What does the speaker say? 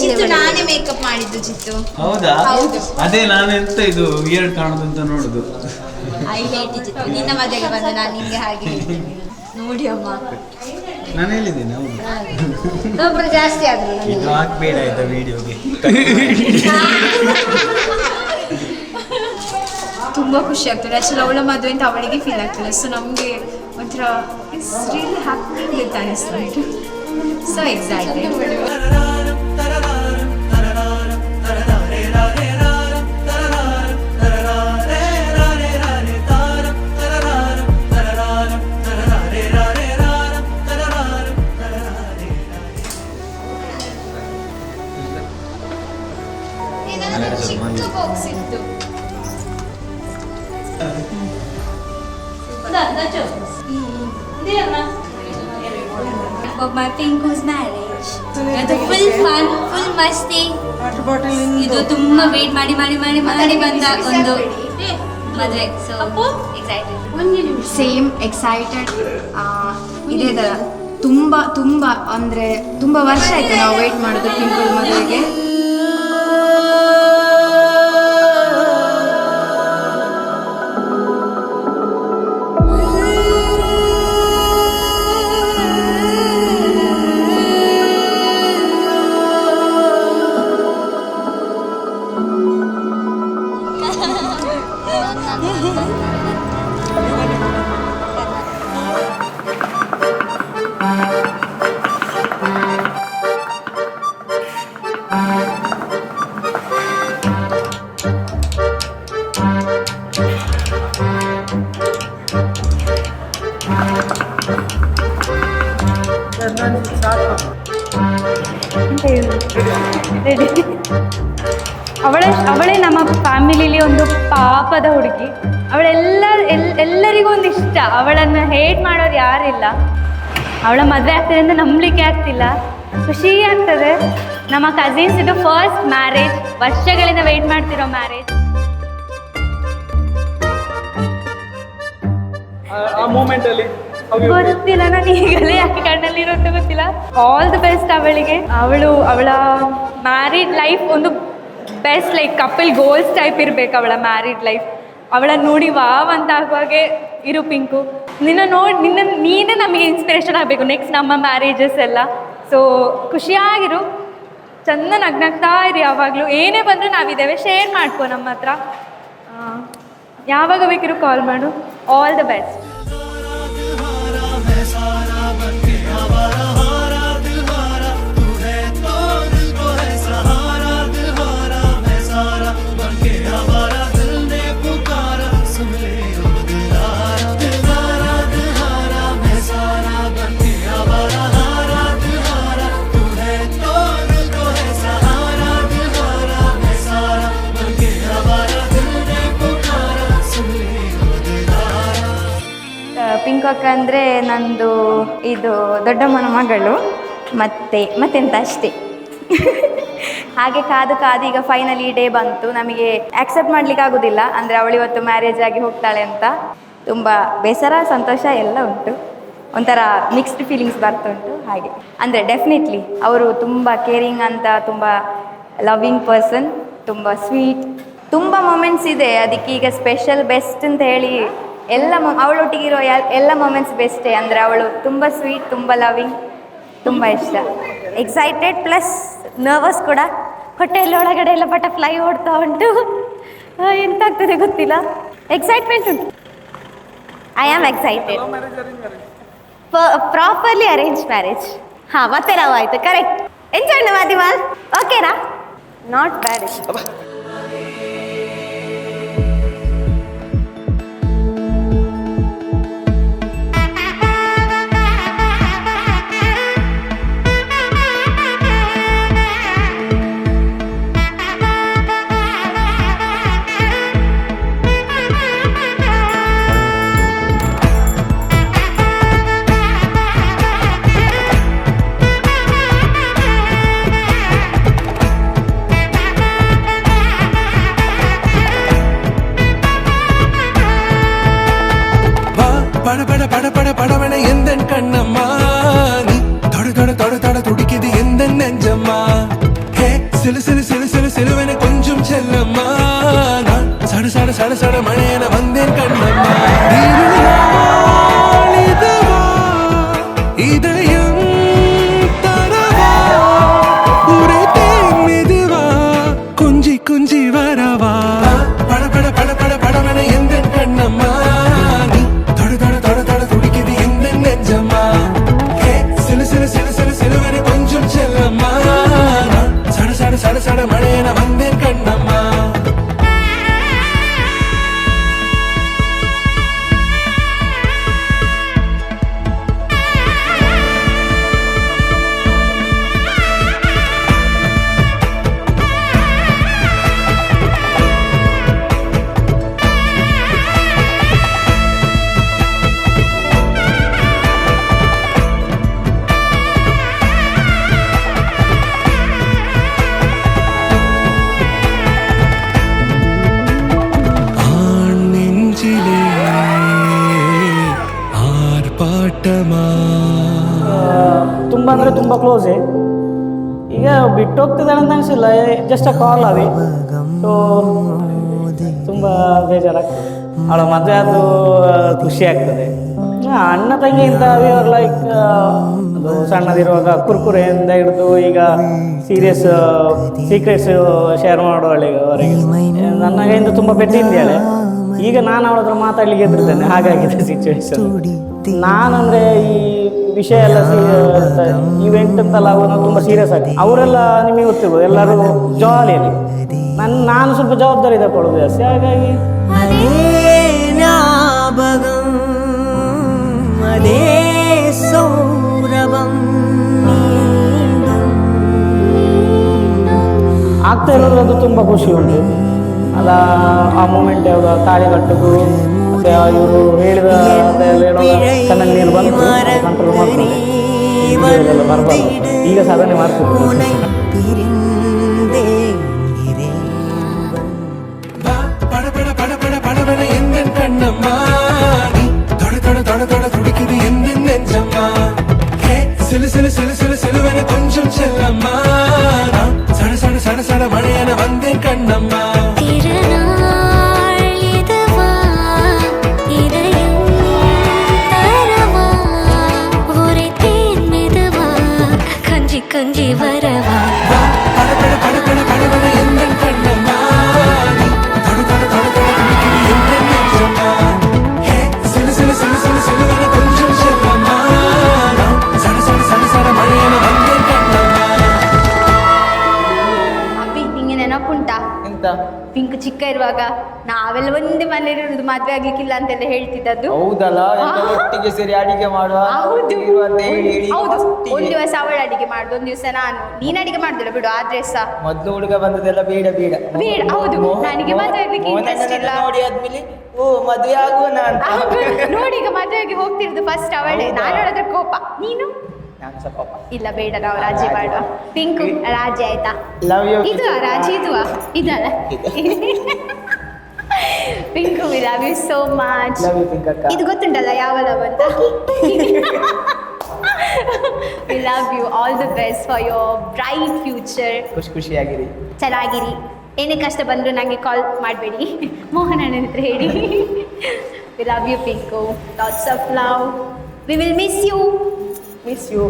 ಚಿತ್ತು ನಾನೇ ಮೇಕಪ್ ಮಾಡಿದ್ದು ಚಿತ್ತು. ಹೌದಾ? ಅದೇ ನಾನೆಂತ ಇದು ವಿಯರ್ಡ್ ಕಾಣುದು ಅಂತ ನೋಡುದು. ಐಲೈಟ್ ಚಿತ್ತು, ನಿನ್ನ ಮದುವೆಗೆ ಬಂದು ನಾನು ನಿಂಗೆ ಹಾಗೆ ನೋಡಿ ಅಮ್ಮ. ನಾನು ಹೇಳಿದ್ದೇನೆ. ಹೌದು, ಒಬ್ಬರು ಜಾಸ್ತಿ ಆದ್ರು. ಇದು ಹಾಕ್ಬೇಡ ಆಯ್ತಾ ವಿಡಿಯೋಗೆ. ತುಂಬ ಖುಷಿ ಆಗ್ತದೆ. ಆ್ಯಕ್ಚುಲಿ ಅವಳ ಮದುವೆ ಅಂತ ಅವಳಿಗೆ ಫೀಲ್ ಆಗ್ತದೆ. ಸೊ ನಮಗೆ ಒಂಥರ ಇಟ್ಸ್ ರಿಯಲಿ ಹ್ಯಾಪಿ ವಿತ್ ಅನಿಸ್ತು. So excited. ಚಿಕ್ಕ ಬಾಕ್ಸ್ ಇತ್ತು. For my Pinku's marriage. ಅದು ಫುಲ್ ಫನ್, ಫುಲ್ ಮಸ್ತಿ. ಇದು ತುಂಬಾ ವೇಟ್ ಮಾಡಿ ಮಾಡಿ ಮಾಡಿ ಮಾಡಿ ಬಂದ ಒಂದು ಮದುವೆ. So excited. Same excited. ಇದೇ ಥರ ತುಂಬ ಅಂದರೆ ತುಂಬ ವರ್ಷ ಆಯಿತು ನಾವು ವೇಟ್ ಮಾಡೋದು ಪಿಂಕುಳ ಮದುವೆಗೆ. ಅವಳೇ ನಮ್ಮ ಫ್ಯಾಮಿಲಿಲಿ ಒಂದು ಪಾಪದ ಹುಡುಗಿ. ಎಲ್ಲರಿಗೂ ಒಂದು ಇಷ್ಟ. ಅವಳನ್ನು ಹೇಟ್ ಮಾಡೋರು ಯಾರಿಲ್ಲ. ಅವಳ ಮದುವೆ ಆಗ್ತದೆ ಅಂತ ನಂಬಲಿಕ್ಕೆ ಆಗ್ತಿಲ್ಲ. ಖುಷಿ ಆಗ್ತದೆ. ನಮ್ಮ ಕಸಿನ್ಸ್ ಇದು ಫಸ್ಟ್ ಮ್ಯಾರೇಜ್, ವರ್ಷಗಳಿಂದ ವೆಯ್ಟ್ ಮಾಡ್ತಿರೋ ಮ್ಯಾರೇಜ್. ಗೊತ್ತಿಲ್ಲ, ನಾನು ಈಗಲೇ ಯಾಕೆ ಕಣ್ಣಲ್ಲಿರೋದು ಗೊತ್ತಿಲ್ಲ. ಆಲ್ ದಿ ಬೆಸ್ಟ್ ಅವಳಿಗೆ. ಅವಳ ಮ್ಯಾರಿಡ್ ಲೈಫ್ ಒಂದು best, like couple goals type ಇರಬೇಕು ಅವಳ ಮ್ಯಾರಿಡ್ ಲೈಫ್. ಅವಳನ್ನು ನೋಡಿ ವಾವ್ ಅಂತ ಆಗುವಾಗೆ ಇರು ಪಿಂಕು. ನೀನೇ ನಮಗೆ ಇನ್ಸ್ಪಿರೇಷನ್ ಆಗಬೇಕು ನೆಕ್ಸ್ಟ್ ನಮ್ಮ ಮ್ಯಾರೇಜಸ್ ಎಲ್ಲ. ಸೊ ಖುಷಿಯಾಗಿರು, ಚಂದ ನಗ್ನಾಗ್ತಾ ಇರಿ ಯಾವಾಗಲೂ. ಏನೇ ಬಂದರೂ ನಾವಿದ್ದೇವೆ, ಶೇರ್ ಮಾಡ್ಕೊ ನಮ್ಮ ಹತ್ರ. ಯಾವಾಗ ಬೇಕಿರು ಕಾಲ್ ಮಾಡು. All the best. ಪಿಂಕು ಅಕ್ಕ ಅಂದರೆ ನಂದು ಇದು ದೊಡ್ಡಮ್ಮನ ಮಗಳು. ಮತ್ತೆಂತ ಅಷ್ಟೇ. ಹಾಗೆ ಕಾದು ಈಗ ಫೈನಲಿ ಡೇ ಬಂತು. ನಮಗೆ ಆಕ್ಸೆಪ್ಟ್ ಮಾಡಲಿಕ್ಕೆ ಆಗೋದಿಲ್ಲ, ಅಂದರೆ ಅವಳು ಇವತ್ತು ಮ್ಯಾರೇಜ್ ಆಗಿ ಹೋಗ್ತಾಳೆ ಅಂತ. ತುಂಬ ಬೇಸರ, ಸಂತೋಷ ಎಲ್ಲ ಉಂಟು. ಒಂಥರ ಮಿಕ್ಸ್ಡ್ ಫೀಲಿಂಗ್ಸ್ ಬರ್ತುಂಟು. ಹಾಗೆ ಅಂದರೆ ಡೆಫಿನೆಟ್ಲಿ ಅವರು ತುಂಬ ಕೇರಿಂಗ್ ಅಂತ, ತುಂಬ ಲವಿಂಗ್ ಪರ್ಸನ್, ತುಂಬ ಸ್ವೀಟ್. ತುಂಬ ಮೊಮೆಂಟ್ಸ್ ಇದೆ. ಅದಕ್ಕೆ ಈಗ ಸ್ಪೆಷಲ್ ಬೆಸ್ಟ್ ಅಂತ ಹೇಳಿ ಎಲ್ಲ ಅವಳೊಟ್ಟಿಗಿರೋ ಎಲ್ಲ ಮೊಮೆಂಟ್ಸ್ ಬೆಸ್ಟೇ. ಅಂದರೆ ಅವಳು ತುಂಬ ಸ್ವೀಟ್, ತುಂಬ ಲವಿಂಗ್, ತುಂಬ ಇಷ್ಟ. ಎಕ್ಸೈಟೆಡ್ ಪ್ಲಸ್ ನರ್ವಸ್ ಕೂಡ. ಹೊಟ್ಟೆಯಲ್ಲಿ ಒಳಗಡೆ ಎಲ್ಲ ಬಟರ್ಫ್ಲೈ ಓಡ್ತಾ ಉಂಟು. ಎಂತಾಗ್ತದೆ ಗೊತ್ತಿಲ್ಲ. ಎಕ್ಸೈಟ್ಮೆಂಟ್ ಉಂಟು. I am excited. Properly arrange marriage. ಹಾಂ, ಮತ್ತೆ ನಾವು ಆಯಿತು. ಕರೆಕ್ಟ್. ಎಂಜಾಯ್ ಮಾದಿಮಾಲ್. ಓಕೆನಾ? Not bad. சிலு சிலு சிலு சிலு சிலுவென கொஞ்சம் செல்லம்மா நான் சட சட சட சட மழையென வந்தேன் கண்ணம்மா இதுவா இதயம் தரவா உரைத்தேன் மெதுவா கொஞ்சி கொஞ்சி வரவா பட பட பட பட படமென எந்த கண்ணம்மா நீ தொட தொட தொட தொட துடிக்குது எந்த நெஞ்சம்மா சிலு சிலு சிலு சிலு சிலுவென கொஞ்சம் செல்லம்மா சட சட சட சட மழையென வந்தேன் கண்ணம்மா ತುಂಬ ಅಂದರೆ ತುಂಬ ಕ್ಲೋಸೇ ಈಗ ಬಿಟ್ಟು ಹೋಗ್ತಿದ್ದಾಳೆ ಅಂತ ಅನಿಸಿಲ್ಲ ಜಸ್ಟ್ ಅ ಕಾಲ್ ಅವಿ ಸೊ ತುಂಬ ಬೇಜಾರಾಗ್ತದೆ ಅವಳ ಮದುವೆ ಅದು ಖುಷಿ ಆಗ್ತದೆ ಅಣ್ಣ ತಂಗಿಯಿಂದ ವಿವರ್ ಲೈಕ್ ಅದು ಸಣ್ಣದಿರುವಾಗ ಕುರ್ಕುರೆಯಿಂದ ಹಿಡಿದು ಈಗ ಸೀರಿಯಸ್ ಸೀಕ್ರೆಟ್ಸ್ ಶೇರ್ ಮಾಡುವವರೆಗೆ ನನ್ನ ಕೈಯಿಂದ ತುಂಬ ಪೆಟ್ಟಿದ್ದಾಳೆ ಈಗ ನಾನು ಅವಳ ಹತ್ರ ಮಾತಾಡ್ಲಿಕ್ಕೆ ಎದುರಿದ್ದೇನೆ ಹಾಗಾಗಿದೆ ಸಿಚುವೇಶನ್ ನಾನಂದರೆ ಈ ವಿಷಯ ಎಲ್ಲ ಇವೆಂಟ್ ಅಂತಲ್ಲ ಅವನು ತುಂಬ ಸೀರಿಯಸ್ ಆಗಿ ಅವರೆಲ್ಲ ನಿಮಗೆ ಗೊತ್ತಿರ್ಬೋದು ಎಲ್ಲರೂ ಜಾಲಿಯಲ್ಲಿ ನಾನು ಸ್ವಲ್ಪ ಜವಾಬ್ದಾರಿ ತಗೊಳ್ಳೋದು ಜಾಸ್ತಿ ಹಾಗಾಗಿ ಅದೇ ಸೌರಭಂ ಆಗ್ತಾ ಇರೋದು ಅದು ತುಂಬ ಖುಷಿ ಉಂಟು ಅಲ್ಲ ಆ ಮೂಮೆಂಟ್ ಯಾವುದು ತಾಳಿ ಕಟ್ಟುದು ಮತ್ತೆ ಇವರು ಹೇಳಿದ ಕಣ್ಣಲ್ಲಿ ನೀರು ಬಂತು ಕಂಟ್ರೋಲ್ ಮಾಡ್ಕೊಂಡು ಬರಬಾರ್ದು ಈಗ ಸಾಧನೆ ಮಾಡ್ತಿದ್ರು சிலு சிலு சிலு சிலு சிலுவென கொஞ்சம் செல்லம்மா சட சட சட சட மழையென வந்தேன் கண்ணம்மா கஞ்சி வரவா பட பட பட பட படவன எந்த கண்ணம்மா தொட தொட தொட தொட துடிக்குது எந்த நெஞ்சம்மா சிலு சிலு சிலு சிலு சிலுவென கொஞ்சம் செல்லம்மா சட சட சட சட மழையென வந்தேன் கண்ணம்மா ಅಪ್ಪಿ ನಿಂಗೆ ನೆನಪುಂಟಾ ಎಂತ ಪಿಂಕ್ ಚಿಕ್ಕ ಇರುವಾಗ ನಾವೆಲ್ಲ ಒಂದೇ ಮನೇಲಿ ಇರುದು ಮದ್ವೆ ಆಗ್ಲಿಕ್ಕಿಲ್ಲ ಅಂತೆಲ್ಲ ಹೇಳ್ತಿದ್ದದ್ದು ಹೌದಲ್ಲ ಒಟ್ಟಿಗೆ ಸೇರಿ ಅಡಿಗೆ ಮಾಡುವ ಹೌದು ಹೌದು ಒಂದ್ ದಿವಸ ಅವಳ ಅಡಿಗೆ ಮಾಡುದು ಒಂದ್ ದಿವಸ ನಾನು ನೀನ್ ಅಡಿಗೆ ಮಾಡ್ದಿಲ್ಲ ಬಿಡು ಆದ್ರೆ ಸಹ ಮೊದ್ಲು ಹುಡುಗ ಬಂದದೆಲ್ಲ ಬೇಡ ಬೇಡ ಬೇಡ ಹೌದು ನನಗೆ ಮದ್ವೆ ಆಗ್ಲಿಕ್ಕೆ ಇಂಟ್ರೆಸ್ಟ್ ಇಲ್ಲ ನೋಡಿ ಆದ್ಮೇಲೆ ಓ ಮದುವೆ ಆಗುವನ ಅಂತ ನೋಡಿ ಈಗ ಮದ್ವೆಗೆ ಹೋಗ್ತಿರೋದು ಫಸ್ಟ್ ಅವಳೇ ನಾನು ಹೇಳಿದ್ರೆ ಕೋಪ ನೀನು ನಾನು ಸ್ವಲ್ಪ ಇಲ್ಲ ಬೇಡ ನಾವು ರಾಜಿ ಮಾಡುವ ಪಿಂಕು ರಾಜಿ ಆಯ್ತಾ ಲವ್ ಯು ಇದು ರಾಜಿ ಇದುವಾ ಇದಲ್ಲ Pinku we love you so much love you ಪಿಂಕಕ್ಕ ಇದು ಗೊತ್ತುಂಟಲ್ಲ ಯಾವ ಲವ್ ಅಂತ we love you all the best for your bright future ಖುಷಿಯಾಗಿರಿ ಚೆನ್ನಾಗಿರಿ ಏನೇ ಕಷ್ಟ ಬಂದರೂ ನನಗೆ ಕಾಲ್ ಮಾಡಬೇಡಿ ಮೋಹನ್ ಅಣ್ಣನ ಹತ್ರ ಹೇಳಿ we love you Pinku lots of love we will miss you miss you